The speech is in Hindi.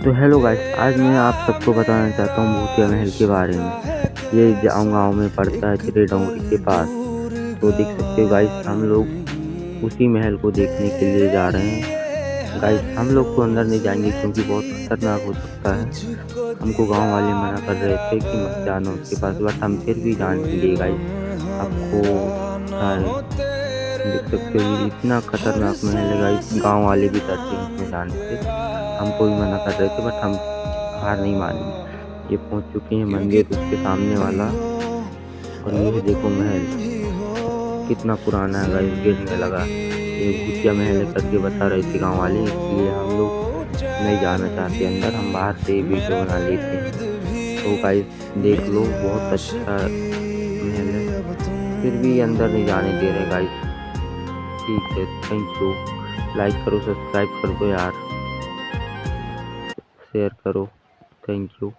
तो हेलो गाइस, आज मैं आप सबको बताना चाहता हूँ भूतिया महल के बारे में। ये गाँव में पड़ता है चिड़ेडोंगरी के पास। तो देख सकते हो गाइस, हम लोग उसी महल को देखने के लिए जा रहे हैं। गाइस, हम लोग तो अंदर नहीं जाएंगे क्योंकि बहुत खतरनाक हो सकता है। हमको गांव वाले मना कर रहे थे कि मत जाना उसके पास, बट हम फिर भी जाएंगे गाइस। आपको क्या है, देख सकते हो ये इतना खतरनाक महल है गाइस, गांव वाले भी डरते हैं इसमें जाने से। हमको भी मना कर रहे थे बट हम हार नहीं मानी। ये पहुंच चुके हैं मंदिर उसके सामने वाला, और ये देखो महल कितना पुराना है गाइस, गिरने लगा। ये भूतिया महल है करके बता रहे थे गांव वाले, इसलिए हम लोग नहीं जाना चाहते अंदर, हम बाहर से वीडियो बना लेते हैं। तो गाइस देख लो, बहुत अच्छा महल है, फिर भी अंदर नहीं जाने दे रहे गाइस। ठीक है, थैंक यू। लाइक करो, सब्सक्राइब कर दो यार, शेयर करो। Thank you.